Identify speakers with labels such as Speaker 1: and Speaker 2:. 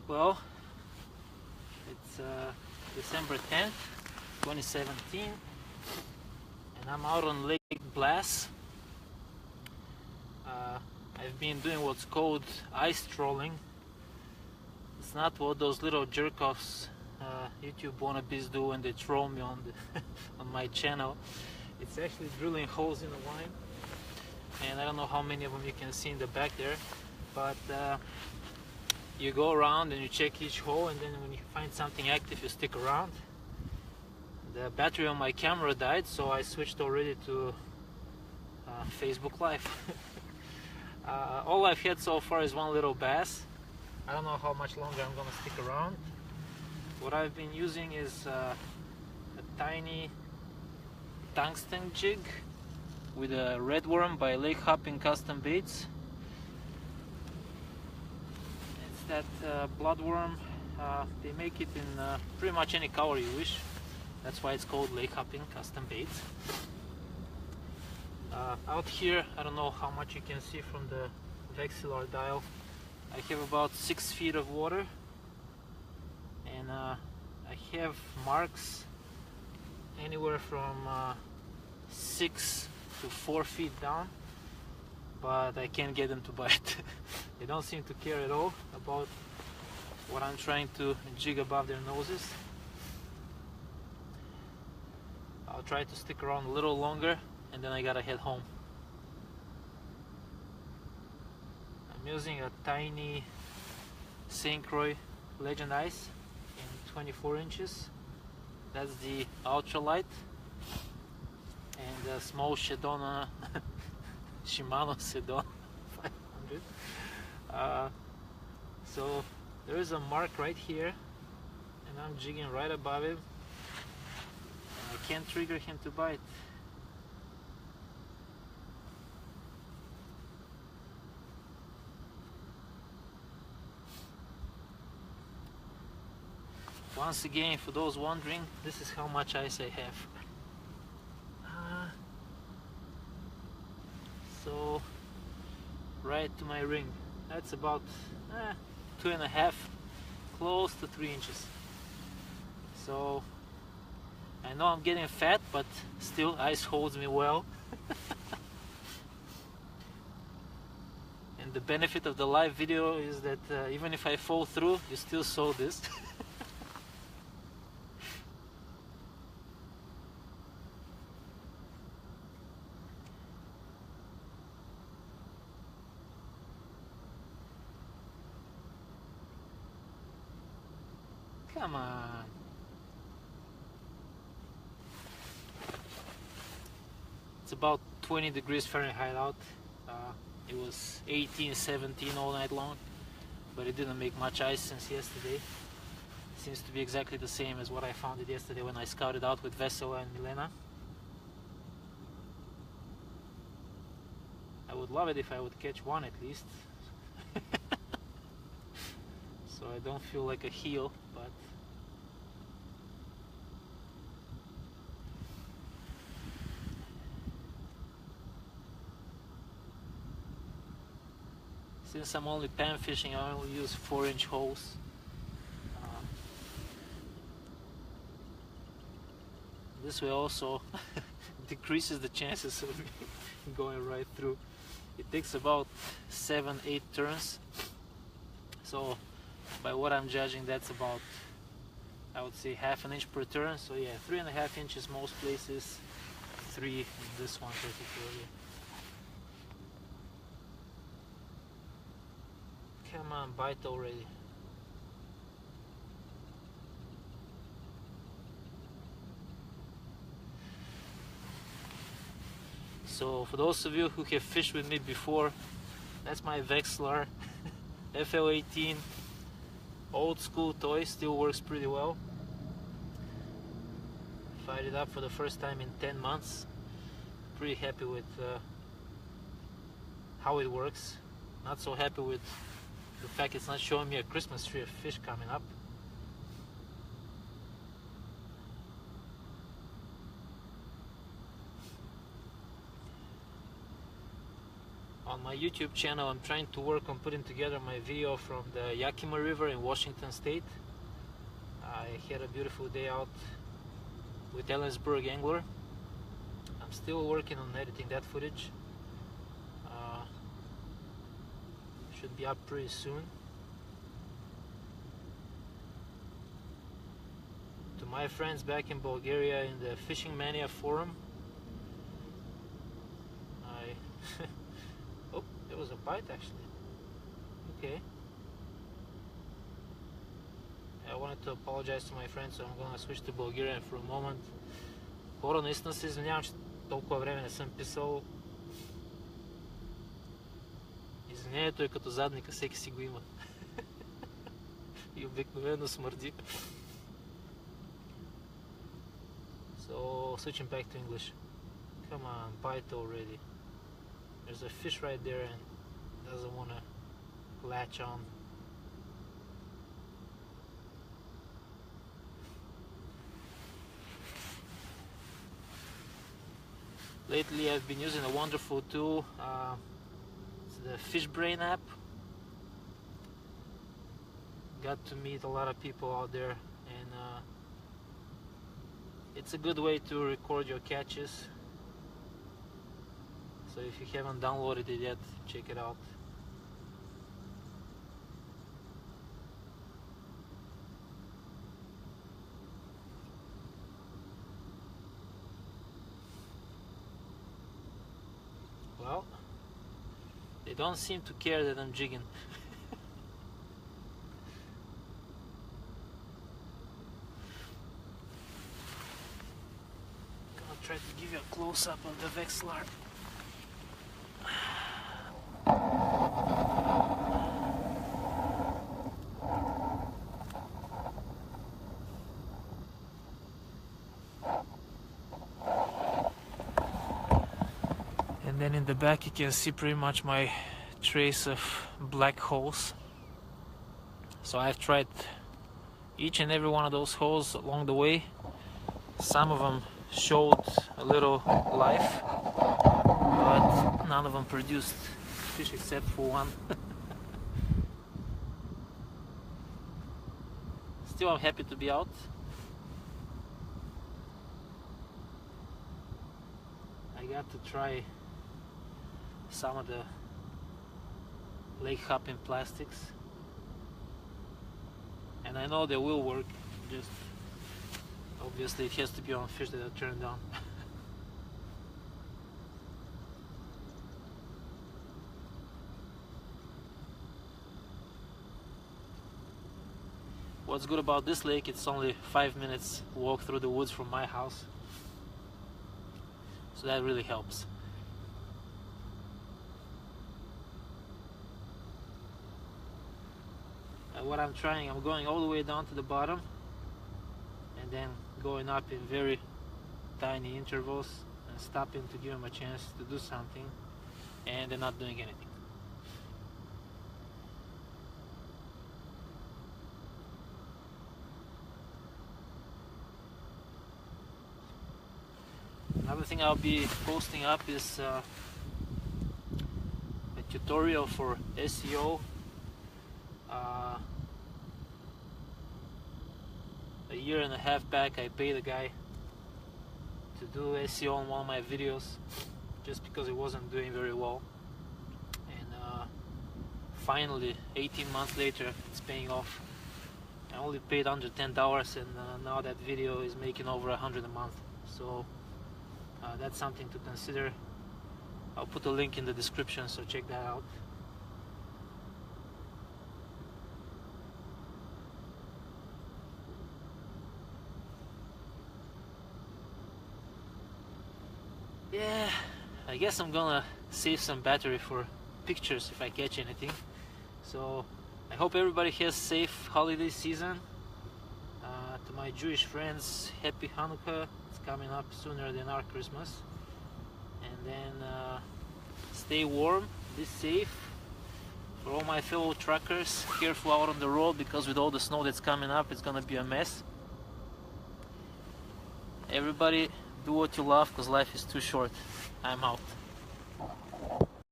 Speaker 1: Well, it's December 10th, 2017, and I'm out on Lake Blass. I've been doing what's called ice trolling. It's not what those little jerk-offs YouTube wannabes do when they troll me on the on my channel. It's actually drilling holes in the line, and I don't know how many of them you can see in the back there, but you go around and you check each hole, and then when you find something active you stick around. The battery on my camera died, so I switched already to Facebook Live. All I've had so far is one little bass. I don't know how much longer I'm gonna stick around. What I've been using is a tiny Tungsten Jig with a BloodWorm by Lake Hoppin Custom Baits. It's that BloodWorm. They make it in pretty much any color you wish. That's why it's called Lake Hoppin Custom Baits. Out here, I don't know how much you can see from the vexillar dial. I have about 6 feet of water, and I have marks anywhere from 6 to 4 feet down, but I can't get them to bite. They don't seem to care at all about what I'm trying to jig above their noses. I'll try to stick around a little longer, and then I gotta head home. I'm using a tiny St. Croix Legend Ice in 24 inches. That's the ultralight, and a small Shimano Sedona 500. So there is a mark right here, and I'm jigging right above it. I can't trigger him to bite. Once again, for those wondering, this is how much ice I have. So, right to my ring. That's about 2.5, close to 3 inches. So, I know I'm getting fat, but still ice holds me well. And the benefit of the live video is that even if I fall through, you still saw this. Come on. It's about 20 degrees Fahrenheit out. It was 18, 17 all night long, but it didn't make much ice since yesterday. It seems to be exactly the same as what I found it yesterday when I scouted out with Vesela and Milena. I would love it if I would catch one at least. So I don't feel like a heel, but since I'm only pan fishing, I only use 4-inch holes. This way also decreases the chances of me going right through. It takes about 7-8 turns. So by what I'm judging, that's about, I would say, 1/2 inch per turn. So yeah, 3.5 inches most places, 3 in this one particularly. Come on, bite already. So for those of you who have fished with me before, that's my Vexillar FL18 old school toy. Still works pretty well. Fired it up for the first time in 10 months. Pretty happy with how it works. Not so happy with the fact it's not showing me a Christmas tree of fish coming up. On my my YouTube channel, I'm trying to work on putting together my video from the Yakima River in Washington State. I had a beautiful day out with Ellensburg Angler. I'm still working on editing that footage. Should be up pretty soon. To my friends back in Bulgaria in the Fishing Mania forum, oh, there was a bite actually. Okay. I wanted to apologize to my friends, so I'm gonna switch to Bulgarian for a moment. Хора, наистина се извинявам, че толкова време не съм писал. Извинението е като задника, всеки си го има. И обикновено смърди. So, switching back to English. Come on, bite already. There's a fish right there and doesn't want to latch on. Lately I've been using a wonderful tool. It's the Fish Brain app. Got to meet a lot of people out there, and it's a good way to record your catches. So if you haven't downloaded it yet, check it out. Well, they don't seem to care that I'm jigging. Gonna try to give you a close-up of the Vexlar. And then in the back you can see pretty much my trace of black holes. So I've tried each and every one of those holes along the way. Some of them showed a little life, but none of them produced fish except for one. Still, I'm happy to be out. I got to try some of the Lake Hoppin plastics, and I know they will work, just obviously it has to be on fish that are turned on. What's good about this lake, it's only 5 minutes walk through the woods from my house, so that really helps. What I'm trying, I'm going all the way down to the bottom and then going up in very tiny intervals and stopping to give them a chance to do something, and they're not doing anything. Another thing I'll be posting up is a tutorial for SEO. A year and a half back I paid a guy to do SEO on one of my videos just because it wasn't doing very well, and finally 18 months later it's paying off. I only paid under $10 and now that video is making over $100 a month, so that's something to consider. I'll put a link in the description, so check that out. Yeah, I guess I'm gonna save some battery for pictures if I catch anything. So I hope everybody has a safe holiday season. To my Jewish friends, happy Hanukkah. It's coming up sooner than our Christmas. And then stay warm, be safe. For all my fellow truckers, careful out on the road, because with all the snow that's coming up, it's gonna be a mess. Everybody do what you love, because life is too short. I'm out.